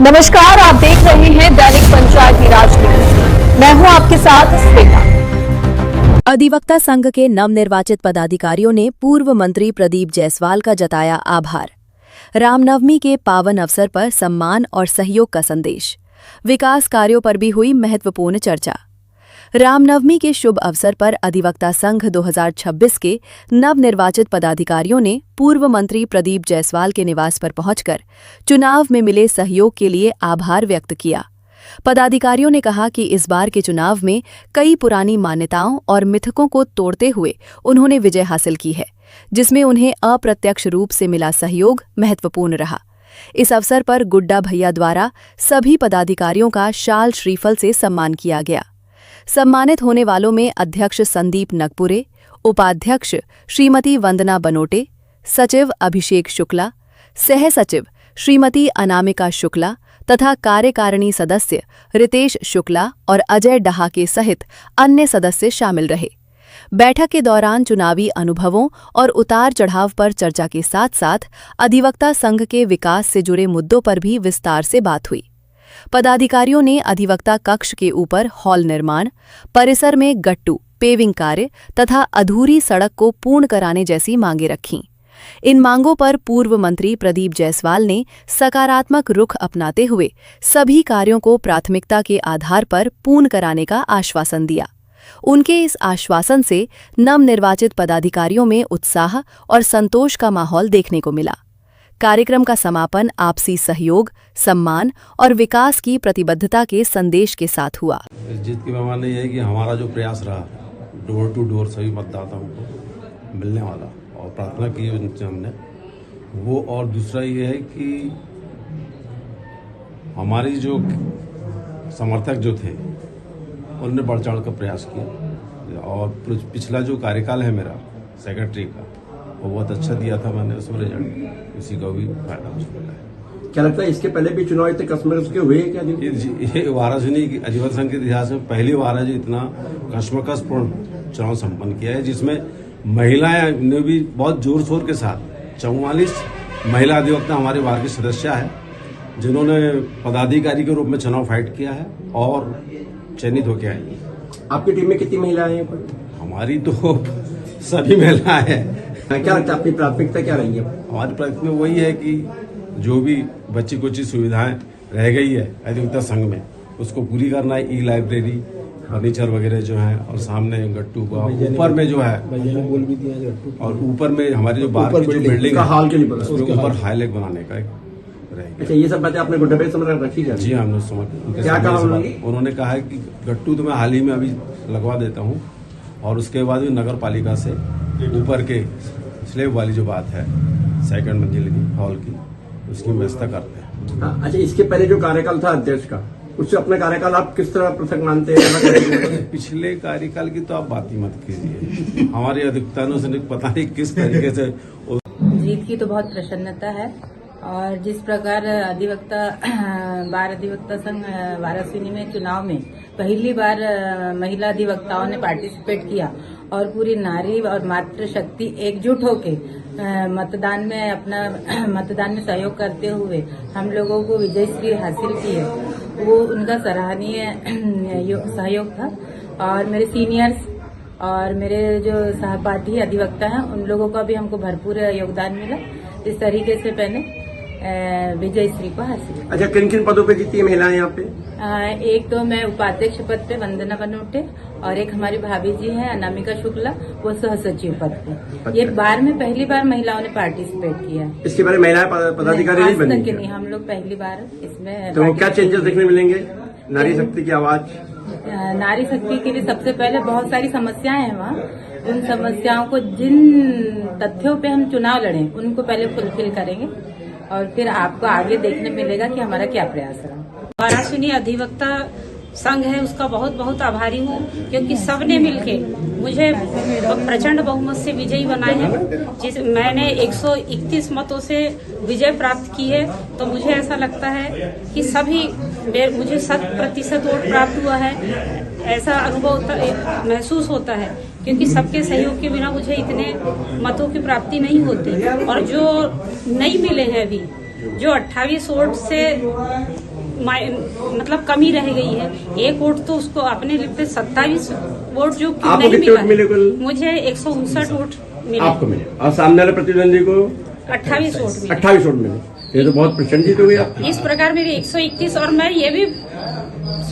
नमस्कार, आप देख रहे हैं दैनिक पंचायती राज न्यूज। मैं हूं आपके साथ श्वेता। अधिवक्ता संघ के नवनिर्वाचित पदाधिकारियों ने पूर्व मंत्री प्रदीप जायसवाल का जताया आभार। रामनवमी के पावन अवसर पर सम्मान और सहयोग का संदेश। विकास कार्यों पर भी हुई महत्वपूर्ण चर्चा। रामनवमी के शुभ अवसर पर अधिवक्ता संघ 2026 के नवनिर्वाचित पदाधिकारियों ने पूर्व मंत्री प्रदीप जायसवाल के निवास पर पहुंचकर चुनाव में मिले सहयोग के लिए आभार व्यक्त किया। पदाधिकारियों ने कहा कि इस बार के चुनाव में कई पुरानी मान्यताओं और मिथकों को तोड़ते हुए उन्होंने विजय हासिल की है, जिसमें उन्हें अप्रत्यक्ष रूप से मिला सहयोग महत्वपूर्ण रहा। इस अवसर पर गुड्डा भैया द्वारा सभी पदाधिकारियों का शाल श्रीफल से सम्मान किया गया। सम्मानित होने वालों में अध्यक्ष संदीप नगपुरे, उपाध्यक्ष श्रीमती वंदना बनोटे, सचिव अभिषेक शुक्ला, सह सचिव श्रीमती अनामिका शुक्ला तथा कार्यकारिणी सदस्य रितेश शुक्ला और अजय डहाके सहित अन्य सदस्य शामिल रहे। बैठक के दौरान चुनावी अनुभवों और उतार चढ़ाव पर चर्चा के साथ साथ अधिवक्ता संघ के विकास से जुड़े मुद्दों पर भी विस्तार से बात हुई। पदाधिकारियों ने अधिवक्ता कक्ष के ऊपर हॉल निर्माण, परिसर में गट्टू पेविंग कार्य तथा अधूरी सड़क को पूर्ण कराने जैसी मांगें रखीं। इन मांगों पर पूर्व मंत्री प्रदीप जायसवाल ने सकारात्मक रुख अपनाते हुए सभी कार्यों को प्राथमिकता के आधार पर पूर्ण कराने का आश्वासन दिया। उनके इस आश्वासन से नवनिर्वाचित पदाधिकारियों में उत्साह और संतोष का माहौल देखने को मिला। कार्यक्रम का समापन आपसी सहयोग, सम्मान और विकास की प्रतिबद्धता के संदेश के साथ हुआ। इस जीत की बेमानी यह है कि हमारा जो प्रयास रहा डोर टू डोर सभी मतदाताओं को मिलने वाला और प्रार्थना की उनसे हमने वो, और दूसरा ये है कि हमारी जो समर्थक जो थे उन्होंने बढ़ चढ़ कर प्रयास किया और पिछला जो कार्यकाल है मेरा सेक्रेटरी का वो बहुत अच्छा दिया था, मैंने उसमें रिजल्ट इसी का भी फायदा मुझको मिला है। क्या लगता है इसके पहले भी चुनाव इतने कस्टमर्स के हुए क्या? ये वाराणसी की अधिवक्ता संघ के इतिहास में पहली बार है जो इतना कस्मकसपूर्ण चुनाव संपन्न किया है, जिसमें महिलाएं ने भी बहुत जोर शोर के साथ 44 महिला अधिवक्ता हमारे बार की सदस्य है जिन्होंने पदाधिकारी के रूप में चुनाव फाइट किया है और चयनित होकर आई। आपकी टीम में कितनी महिलाएं हैं? हमारी तो सभी महिलाएं हैं। क्या लगता है आपकी प्राथमिकता क्या रही है? हमारी प्राथमिकता वही है कि जो भी बच्ची कुछ सुविधाएं रह गई है अधिवक्ता संघ में उसको पूरी करना है। ई लाइब्रेरी, फर्नीचर वगैरह जो है, और सामने गट्टू का ऊपर में जो है, और ऊपर में हमारी जो बाहर की जो बिल्डिंग है उसके ऊपर हाईलाइट बनाने का एक रहेगा। अच्छा, ये सब बातें आपने गुड्डा भाई समझ रखी है? जी हमने समझ। क्या कहा उन्होंने कहा है कि गट्टू तो मैं हाल ही में अभी लगवा देता हूँ और उसके बाद भी नगर पालिका से ऊपर के स्लेब वाली जो बात है सेकंड मंजिल की हॉल की उसकी व्यवस्था करते हैं। अच्छा, इसके पहले जो कार्यकाल था अध्यक्ष का, उससे अपना कार्यकाल आप किस तरह पृथक मानते हैं? पिछले कार्यकाल की तो आप बात ही मत कीजिए। हमारे अधिवक्ताओं से पता नहीं किस तरीके से जीत की तो बहुत प्रसन्नता है और जिस प्रकार बार अधिवक्ता संघ वाराणसी में चुनाव में पहली बार महिला अधिवक्ताओं ने पार्टिसिपेट किया और पूरी नारी और मातृ शक्ति एकजुट होके मतदान में सहयोग करते हुए हम लोगों को विजयश्री हासिल की है, वो उनका सराहनीय सहयोग था। और मेरे सीनियर्स और मेरे जो सहपाठी अधिवक्ता हैं उन लोगों का भी हमको भरपूर योगदान मिला। इस तरीके से मैंने विजयश्री को हासिल। अच्छा, किन किन पदों पे जीती है महिलाएं यहाँ पे? एक तो मैं उपाध्यक्ष पद पे वंदना बनोटे और एक हमारी भाभी जी हैं अनामिका शुक्ला, वो सह सचिव पद पे। अच्छा। ये बार में पहली बार महिलाओं ने पार्टिसिपेट किया। इसके बारे में महिला पदाधिकारी नहीं बनी? नहीं, हम लोग पहली बार इसमें। तो क्या चेंजेस देखने मिलेंगे? नारी शक्ति की आवाज, नारी शक्ति के लिए सबसे पहले बहुत सारी समस्याएं हैं वहाँ, उन समस्याओं को जिन तथ्यों पे हम चुनाव लड़े उनको पहले फुलफिल करेंगे और फिर आपको आगे देखने मिलेगा कि हमारा क्या प्रयास रहा। वाराणसी अधिवक्ता संघ है उसका बहुत बहुत आभारी हूँ, क्योंकि सबने मिलके मुझे प्रचंड बहुमत से विजयी बनाए हैं। मैंने 131 मतों से विजय प्राप्त की है, तो मुझे ऐसा लगता है कि मुझे 100% वोट प्राप्त हुआ है, ऐसा अनुभव महसूस होता है, क्योंकि सबके सहयोग के बिना मुझे इतने मतों की प्राप्ति नहीं होती। और जो नहीं मिले हैं अभी, जो 28 वोट से मतलब कमी रह गई है। एक वोट तो उसको अपने लिखते 27 वोट जो क्यों आपको नहीं कितने मिला। वोट मिले कुल? मुझे 159 वोट मिले। आपको मिले और सामने वाले प्रतिद्वंदी को 28 वोट मिले। 28 वोट मिले। ये तो बहुत प्रचंड जीत हो गई आपकी। इस प्रकार मेरे 131 और मैं ये भी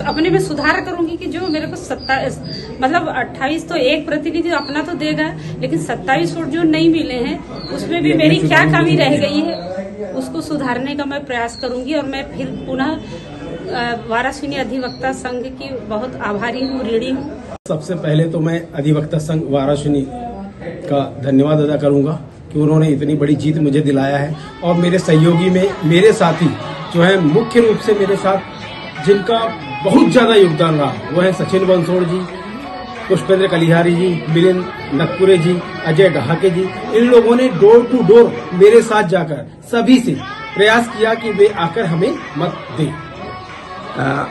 अपने में सुधार करूंगी कि जो मेरे को 27 मतलब 28 तो एक प्रतिनिधि अपना तो देगा, लेकिन 27 वोट जो नहीं मिले हैं उसमें भी मेरी क्या कमी रह गई है उसको सुधारने का मैं प्रयास करूंगी। और मैं फिर पुनः वारासिनी अधिवक्ता संघ की बहुत आभारी हूँ, ऋणी हूँ। सबसे पहले तो मैं अधिवक्ता संघ वारासिनी का धन्यवाद अदा करूंगा कि उन्होंने इतनी बड़ी जीत मुझे दिलाया है। और मेरे सहयोगी में मेरे साथी जो है, मुख्य रूप से मेरे साथ जिनका बहुत ज्यादा योगदान रहा वो है सचिन बंसोड़ जी, पुष्पेंद्र कलिहारी जी, मिलिंद नकपुरे जी, अजय डहाके जी। इन लोगों ने डोर टू डोर मेरे साथ जाकर सभी से प्रयास किया कि वे आकर हमें मत दें।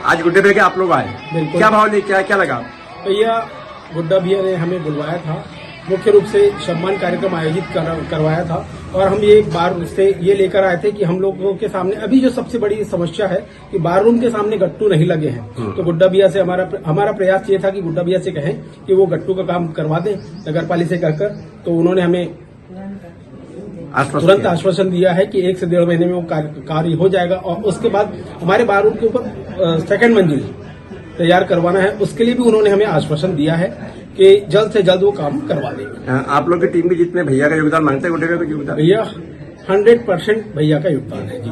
आज गुड्डे भैया के आप लोग आए, बिल्कुल। क्या भाव नहीं, क्या लगा? भैया गुड्डा भैया ने हमें बुलवाया था, मुख्य रूप से सम्मान कार्यक्रम आयोजित करवाया था। और हम ये एक बार उससे ये लेकर आए थे कि हम लोगों के सामने अभी जो सबसे बड़ी समस्या है कि बार रूम के सामने गट्टू नहीं लगे हैं। तो गुड्डा भैया से हमारा प्रयास ये था कि गुड्डा भैया से कहें कि वो गट्टू का काम करवा दें नगर पालिका से कहकर। तो उन्होंने हमें तुरंत आश्वासन दिया है कि 1 से 1.5 महीने में वो कार्य हो जाएगा। और उसके बाद हमारे बार रूम के ऊपर सेकंड मंजिल तैयार करवाना है, उसके लिए भी उन्होंने हमें आश्वासन दिया है कि जल्द से जल्द वो काम करवा देंगे। आप लोग की टीम की जीत में भैया का योगदान मानते हैं? गुड्डे भैया का योगदान? भैया 100% भैया का योगदान है जी।